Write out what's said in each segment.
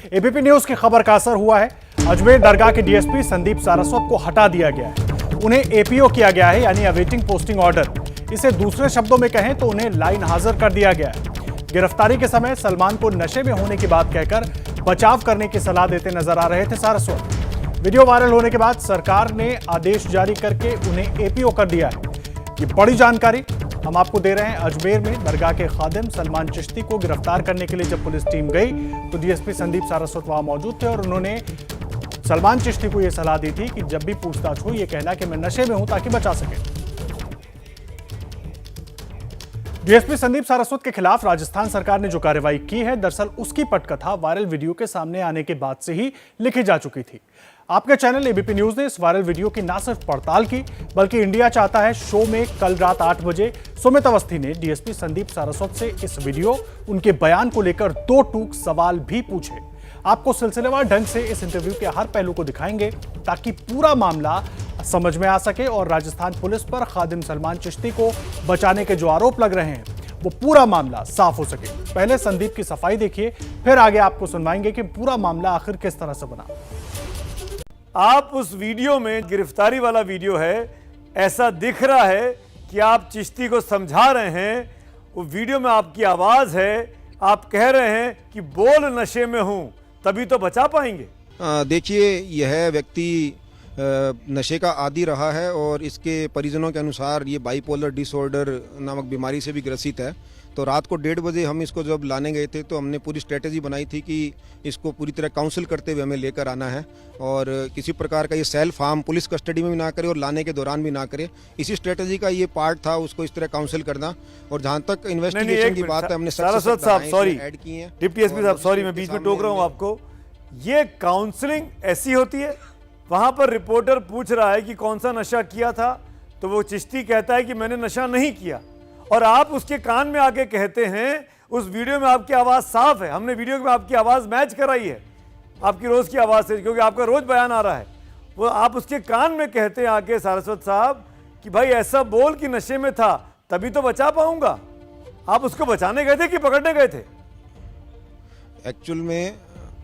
ABP news की खबर का असर हुआ है। अजमेर दरगाह के डीएसपी संदीप सारस्वत को हटा दिया गया है। उन्हें एपीओ किया गया है, यानी अवेटिंग पोस्टिंग ऑर्डर। इसे दूसरे शब्दों में कहें तो उन्हें लाइन हाजिर कर दिया गया है। गिरफ्तारी के समय सलमान को नशे में होने की बात कहकर बचाव करने की सलाह देते नजर आ रहे थे सारस्वत। वीडियो वायरल होने के बाद सरकार ने आदेश जारी करके उन्हें एपीओ कर दिया है। ये बड़ी जानकारी हम आपको दे रहे हैं। अजमेर में दरगाह के खादिम सलमान चिश्ती को गिरफ्तार करने के लिए जब पुलिस टीम गई तो डीएसपी संदीप सारस्वत वहां मौजूद थे और उन्होंने सलमान चिश्ती को यह सलाह दी थी कि जब भी पूछताछ हो यह कहना कि मैं नशे में हूं ताकि बचा सके। डीएसपी संदीप सारस्वत के खिलाफ राजस्थान सरकार ने जो कार्रवाई की है, दरअसल उसकी पटकथा वायरल वीडियो के सामने आने के बाद से ही लिखी जा चुकी थी। आपके चैनल एबीपी न्यूज ने इस वायरल वीडियो की न सिर्फ पड़ताल की बल्कि इंडिया चाहता है शो में कल रात 8 बजे सुमित अवस्थी ने डीएसपी संदीप सारस्वत से इस वीडियो, उनके बयान को लेकर 2 टूक सवाल भी पूछे। आपको सिलसिलेवार ढंग से इस इंटरव्यू के हर पहलू को दिखाएंगे ताकि पूरा मामला समझ में आ सके और राजस्थान पुलिस पर खादिम सलमान चिश्ती को बचाने के जो आरोप लग रहे हैं वो पूरा मामला साफ हो सके। पहले संदीप की सफाई देखिए, फिर आगे आपको सुनवाएंगे कि पूरा मामला आखिर किस तरह से बना। आप उस वीडियो में, गिरफ्तारी वाला वीडियो है, ऐसा दिख रहा है कि आप चिश्ती को समझा रहे हैं। वो वीडियो में आपकी आवाज है, आप कह रहे हैं कि बोल नशे में हूं तभी तो बचा पाएंगे। देखिए, यह व्यक्ति नशे का आदी रहा है और इसके परिजनों के अनुसार ये बाइपोलर डिसऑर्डर नामक बीमारी से भी ग्रसित है। तो रात को 1:30 बजे हम इसको जब लाने गए थे तो हमने पूरी स्ट्रेटेजी बनाई थी कि इसको पूरी तरह काउंसिल करते हुए हमें लेकर आना है और किसी प्रकार का ये सेल्फ हार्म पुलिस कस्टडी में भी ना करे और लाने के दौरान भी ना करे। इसी स्ट्रेटेजी का ये पार्ट था, उसको इस तरह काउंसिल करना। और जहाँ तक इन्वेस्टिगेशन की बात है, हमने सारस्वत साहब सॉरी, ऐड की है। डिप्टी एसपी साहब सॉरी, मैं बीच में टोक रहा हूँ आपको। ये काउंसलिंग ऐसी होती है? वहां पर रिपोर्टर पूछ रहा है कि कौन सा नशा किया था, तो वो चिश्ती कहता है कि मैंने नशा नहीं किया, और आप उसके कान में आके कहते हैं, उस वीडियो में आपकी आवाज साफ है, हमने वीडियो में आपकी आवाज मैच कराई है आपकी रोज की आवाज से, क्योंकि आपका रोज बयान आ रहा है। वो आप उसके कान में कहते हैं आके सारस्वत साहब कि भाई ऐसा बोल कि नशे में था तभी तो बचा पाऊंगा। आप उसको बचाने गए थे कि पकड़ने गए थे? एक्चुअल में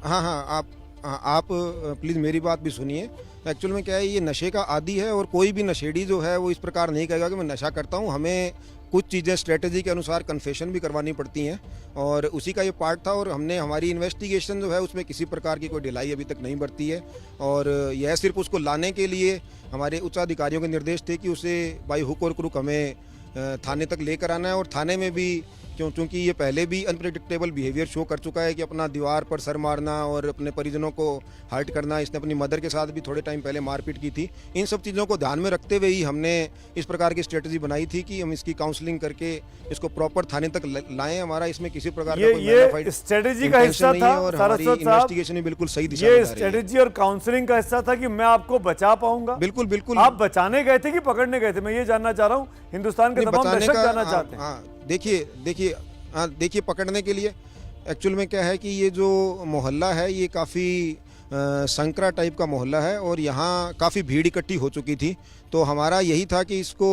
हाँ, आप प्लीज़ मेरी बात भी सुनिए। एक्चुअल में क्या है, ये नशे का आदी है और कोई भी नशेड़ी जो है वो इस प्रकार नहीं कहेगा कि मैं नशा करता हूँ। हमें कुछ चीज़ें स्ट्रेटेजी के अनुसार कन्फेशन भी करवानी पड़ती हैं और उसी का ये पार्ट था। और हमने हमारी इन्वेस्टिगेशन जो है उसमें किसी प्रकार की कोई ढिलाई अभी तक नहीं बरती है और यह सिर्फ उसको लाने के लिए हमारे उच्च अधिकारियों के निर्देश थे कि उसे बाई हुक और क्रुक हमें थाने तक लेकर आना है। और थाने में भी क्योंकि ये पहले भी अनप्रेडिक्टेबल बिहेवियर शो कर चुका है कि अपना दीवार पर सर मारना और अपने परिजनों को हर्ट करना। इसने अपनी मदर के साथ भी थोड़े टाइम पहले मारपीट की थी। इन सब चीज़ों को ध्यान में रखते हुए ही हमने इस प्रकार की स्ट्रेटजी बनाई थी कि हम इसकी काउंसलिंग करके इसको प्रॉपर थाने तक लाएं। हमारा इसमें किसी प्रकार का ये स्ट्रेटजी का हिस्सा था और हमारी इन्वेस्टिगेशन भी बिल्कुल सही दिशा ये स्ट्रेटजी और काउंसलिंग का हिस्सा था कि मैं आपको बचा पाऊंगा। बिल्कुल बिल्कुल। आप बचाने गए थे कि पकड़ने गए थे? मैं ये जानना चाह रहा हूँ, हिंदुस्तान के तमाम दर्शक जानना चाहते हैं। देखिए, पकड़ने के लिए एक्चुअल में क्या है कि ये जो मोहल्ला है ये काफ़ी संकरा टाइप का मोहल्ला है और यहाँ काफ़ी भीड़ इकट्ठी हो चुकी थी। तो हमारा यही था कि इसको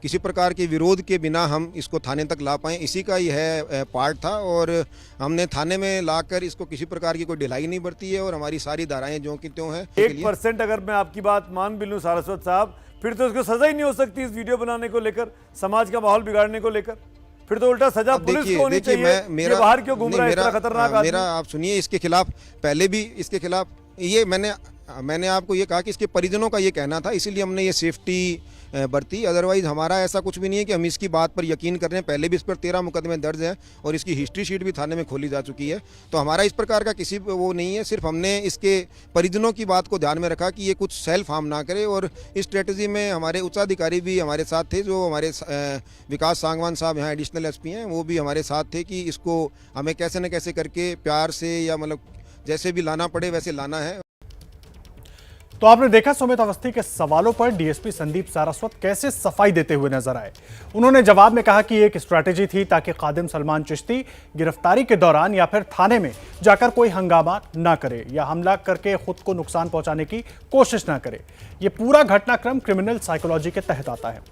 किसी प्रकार के विरोध के बिना हम इसको थाने तक ला पाएँ, इसी का यह पार्ट था। और हमने थाने में लाकर इसको किसी प्रकार की कोई ढिलाई नहीं बरती है और हमारी सारी धाराएं ज्यों की त्यों हैं। 1% अगर मैं आपकी बात मान भी लूँ सारस्वत साहब, फिर तो उसको सजा ही नहीं हो सकती इस वीडियो बनाने को लेकर, समाज का माहौल बिगाड़ने को लेकर। फिर तो उल्टा सजा पुलिस को होनी चाहिए। ये बाहर क्यों घूम रहा है इतना खतरनाक आदमी? मेरा आप सुनिए, इसके खिलाफ पहले भी इसके खिलाफ ये मैंने आपको ये कहा कि इसके परिजनों का ये कहना था, इसीलिए हमने ये सेफ्टी बरती। अदरवाइज हमारा ऐसा कुछ भी नहीं है कि हम इसकी बात पर यकीन कर रहे हैं। पहले भी इस पर 13 मुकदमे दर्ज हैं और इसकी हिस्ट्री शीट भी थाने में खोली जा चुकी है। तो हमारा इस प्रकार का किसी वो नहीं है, सिर्फ हमने इसके परिजनों की बात को ध्यान में रखा कि ये कुछ सेल्फ हार्म ना करे। और इस स्ट्रेटजी में हमारे उच्चाधिकारी भी हमारे साथ थे, जो हमारे विकास सांगवान साहब यहाँ एडिशनल एसपी हैं, वो भी हमारे साथ थे कि इसको हमें कैसे न कैसे करके प्यार से या मतलब जैसे भी लाना पड़े वैसे लाना है। तो आपने देखा सुमित अवस्थी के सवालों पर डीएसपी संदीप सारस्वत कैसे सफाई देते हुए नजर आए। उन्होंने जवाब में कहा कि एक स्ट्रैटेजी थी ताकि खादिम सलमान चिश्ती गिरफ्तारी के दौरान या फिर थाने में जाकर कोई हंगामा ना करे या हमला करके खुद को नुकसान पहुंचाने की कोशिश ना करे। यह पूरा घटनाक्रम क्रिमिनल साइकोलॉजी के तहत आता है।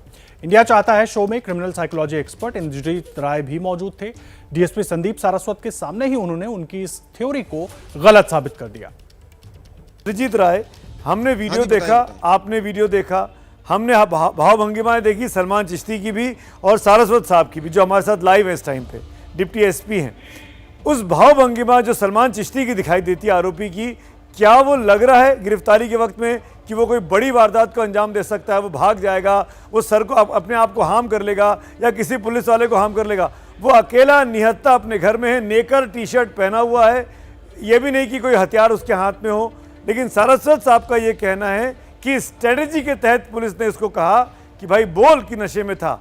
इंडिया चाहता है शो में क्रिमिनल साइकोलॉजी एक्सपर्ट इंद्रजीत राय भी मौजूद थे। डीएसपी संदीप सारस्वत के सामने ही उन्होंने उनकी इस थ्योरी को गलत साबित कर दिया। इंद्रजीत राय, हमने वीडियो हाँ जी, देखा, बताइए। आपने वीडियो देखा, हमने भावभंगिमाएं देखी सलमान चिश्ती की भी और सारस्वत साहब की भी, जो हमारे साथ लाइव है इस टाइम पे, डिप्टी एसपी हैं। उस भावभंगिमा जो सलमान चिश्ती की दिखाई देती है आरोपी की, क्या वो लग रहा है गिरफ्तारी के वक्त में कि वो कोई बड़ी वारदात को अंजाम दे सकता है, वो भाग जाएगा, वो सर को अपने आप को हार्म कर लेगा या किसी पुलिस वाले को हार्म कर लेगा? वो अकेला निहत्था अपने घर में है, नेकर टी शर्ट पहना हुआ है, ये भी नहीं कि कोई हथियार उसके हाथ में हो। लेकिन सारस्वत साहब का ये कहना है कि स्ट्रेटेजी के तहत पुलिस ने इसको कहा कि भाई बोल कि नशे में था,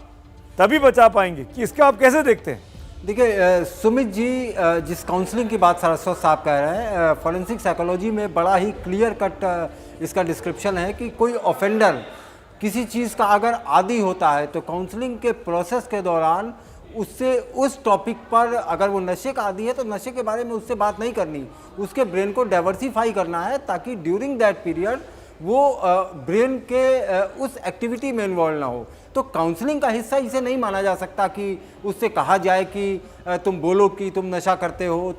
तभी बचा पाएंगे। कि इसका आप कैसे देखते हैं? देखिए सुमित जी, जिस काउंसलिंग की बात सारस्वत साहब कह रहे हैं, फॉरेंसिक साइकोलॉजी में बड़ा ही क्लियर कट इसका डिस्क्रिप्शन है कि कोई ऑफेंडर किसी चीज़ का अगर आदी होता है तो काउंसलिंग के प्रोसेस के दौरान उससे उस टॉपिक पर, अगर वो नशे का आदी है तो नशे के बारे में उससे बात नहीं करनी, उसके ब्रेन को डाइवर्सिफाई करना है ताकि ड्यूरिंग दैट पीरियड वो ब्रेन के उस एक्टिविटी में इन्वॉल्व ना हो। तो काउंसलिंग का हिस्सा इसे नहीं माना जा सकता कि उससे कहा जाए कि तुम बोलो कि तुम नशा करते हो,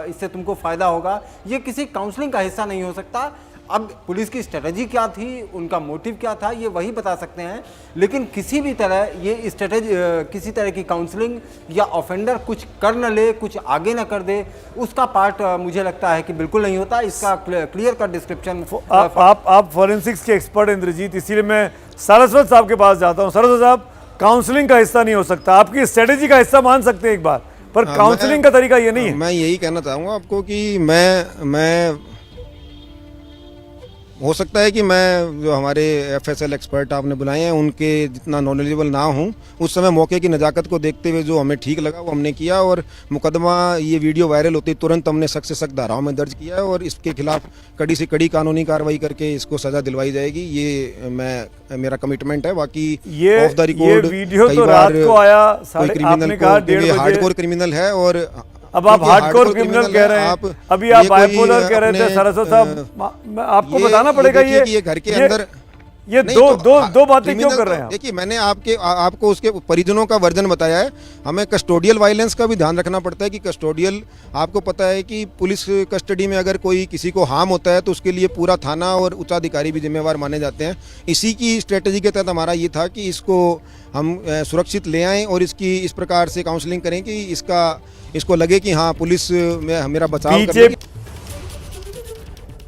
इससे तुमको फ़ायदा होगा। ये किसी काउंसलिंग का हिस्सा नहीं हो सकता। अब पुलिस की स्ट्रेटजी क्या थी, उनका मोटिव क्या था, ये वही बता सकते हैं। लेकिन किसी भी तरह ये स्ट्रेटजी, किसी तरह की काउंसलिंग या ऑफेंडर कुछ कर न ले, कुछ आगे न कर दे, उसका पार्ट मुझे लगता है कि बिल्कुल नहीं होता। इसका क्लियर कट डिस्क्रिप्शन आप फॉरेंसिक्स के एक्सपर्ट इंद्रजीत, इसीलिए मैं सारस्वत साहब के पास जाता हूं। सारस्वत साहब, काउंसलिंग का हिस्सा नहीं हो सकता, आपकी स्ट्रेटेजी का हिस्सा मान सकते हैं एक बार, पर काउंसलिंग का तरीका ये नहीं है। मैं यही कहना चाहूँगा आपको कि मैं हो सकता है कि मैं जो हमारे एफएसएल एक्सपर्ट आपने बुलाए हैं उनके जितना नॉलेजेबल ना हूं। उस समय मौके की नज़ाकत को देखते हुए जो हमें ठीक लगा वो हमने किया, और मुकदमा, ये वीडियो वायरल होती तुरंत हमने सख्त से सख्त धाराओं में दर्ज किया है और इसके खिलाफ कड़ी से कड़ी कानूनी कार्रवाई करके इसको सज़ा दिलवाई जाएगी। ये मेरा कमिटमेंट है। बाकी ये ऑफ द रिकॉर्ड वीडियो तो रात को आया, कोई क्रिमिनल को हार्डकोर क्रिमिनल है, और अब आप हार्डकोर क्रिमिनल कह रहे हैं, अभी आप बाइपोलर कह रहे थे सारस्वत साहब, आपको बताना पड़ेगा ये घर के अंदर ये दो बातें क्यों कर रहे हैं? देखिए, मैंने आपको उसके परिजनों का वर्जन बताया है। हमें कस्टोडियल वायलेंस का भी ध्यान रखना पड़ता है कि कस्टोडियल, आपको पता है कि पुलिस कस्टडी में अगर कोई किसी को हार्म होता है तो उसके लिए पूरा थाना और उच्चाधिकारी भी जिम्मेवार माने जाते हैं। इसी की स्ट्रेटेजी के तहत हमारा ये था कि इसको हम सुरक्षित ले आएँ और इसकी इस प्रकार से काउंसलिंग करें कि इसको लगे कि हाँ, पुलिस में मेरा बचाव कर।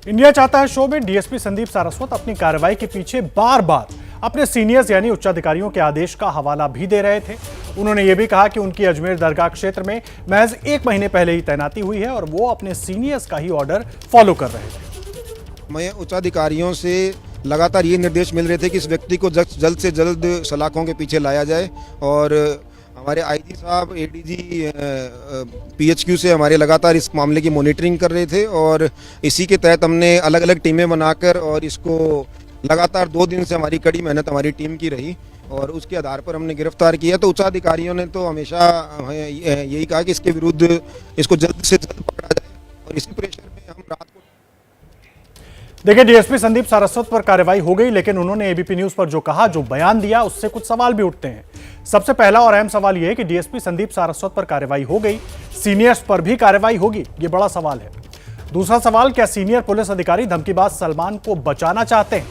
इंडिया चाहता है शो में डीएसपी संदीप सारस्वत अपनी कार्रवाई के पीछे बार बार अपने सीनियर्स यानी उच्चाधिकारियों के आदेश का हवाला भी दे रहे थे। उन्होंने ये भी कहा कि उनकी अजमेर दरगाह क्षेत्र में महज 1 महीने पहले ही तैनाती हुई है और वो अपने सीनियर्स का ही ऑर्डर फॉलो कर रहे थे। मैं उच्चाधिकारियों से लगातार ये निर्देश मिल रहे थे कि इस व्यक्ति को जल्द से जल्द सलाखों के पीछे लाया जाए, और हमारे आईजी साहब, एडीजी पीएचक्यू से हमारे लगातार इस मामले की मॉनिटरिंग कर रहे थे, और इसी के तहत हमने अलग अलग टीमें बनाकर और इसको लगातार 2 दिन से हमारी कड़ी मेहनत हमारी टीम की रही और उसके आधार पर हमने गिरफ्तार किया। तो उच्चाधिकारियों ने तो हमेशा यही कहा कि इसके विरुद्ध इसको जल्द से जल्द पकड़ा जाए, और इसी प्रेशर में हम रात को देखिए, डीएसपी संदीप सारस्वत पर कार्रवाई हो गई, लेकिन उन्होंने एबीपी न्यूज पर जो कहा, जो बयान दिया, उससे कुछ सवाल भी उठते हैं। सबसे पहला और अहम सवाल यह है कि डीएसपी संदीप सारस्वत पर कार्रवाई हो गई, सीनियर्स पर भी कार्रवाई होगी? ये बड़ा सवाल है। दूसरा सवाल, क्या सीनियर पुलिस अधिकारी धमकीबाज सलमान को बचाना चाहते हैं?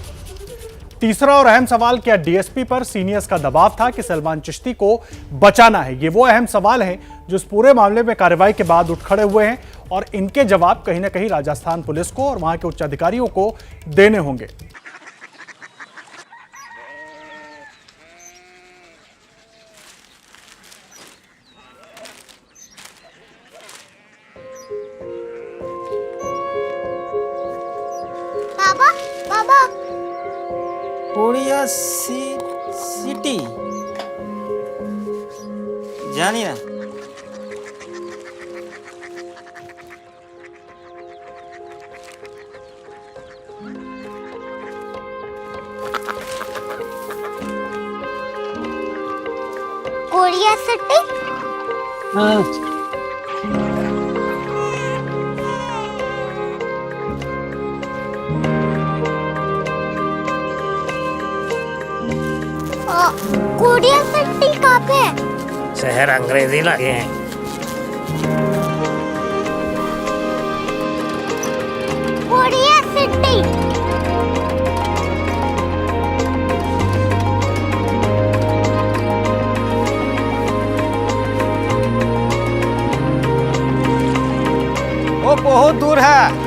तीसरा और अहम सवाल, क्या डीएसपी पर सीनियर्स का दबाव था कि सलमान चिश्ती को बचाना है? ये वो अहम सवाल हैं जो इस पूरे मामले में कार्रवाई के बाद उठ खड़े हुए हैं, और इनके जवाब कहीं ना कहीं राजस्थान पुलिस को और वहां के उच्चाधिकारियों को देने होंगे। बाबा बाबा कोरिया सिटी जानी ना। Korea city. हाँ। कोरिया सिटी कहाँ पे है? शहर अंग्रेजी लगे हैं। Korea city. वो बहुत दूर है।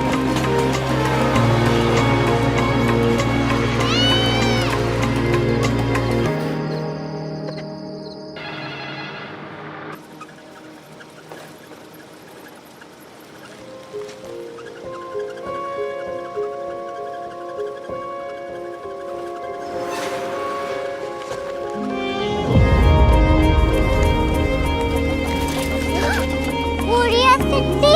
Korea city.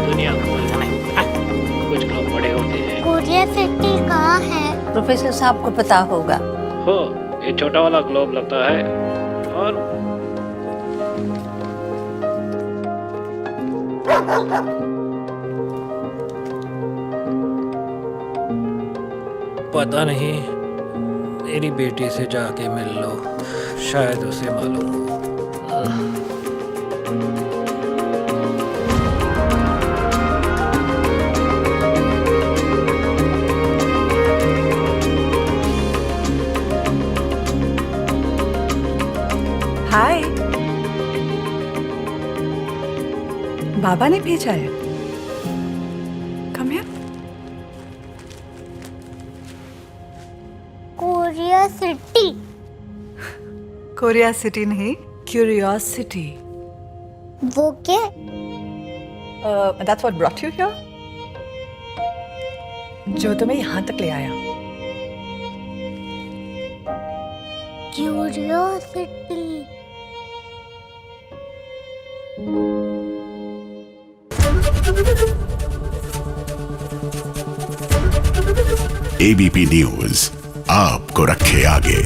दुनिया को नहीं, कुछ लोग बड़े होते हैं। कोरिया सिटी कहाँ है? प्रोफेसर साहब को पता होगा। हो, ये छोटा वाला ग्लोब लगता है और पता नहीं, मेरी बेटी से जाके मिल लो, शायद उसे मालूम हो। हाय, बाबा ने भेजा है। Come here. Korea city. Korea city नहीं, क्यूरियोसिटी। वो क्या? That's what brought you here. जो तुम्हें यहाँ तक ले आया। क्यूरियोसिटी। एबीपी न्यूज आपको रखे आगे।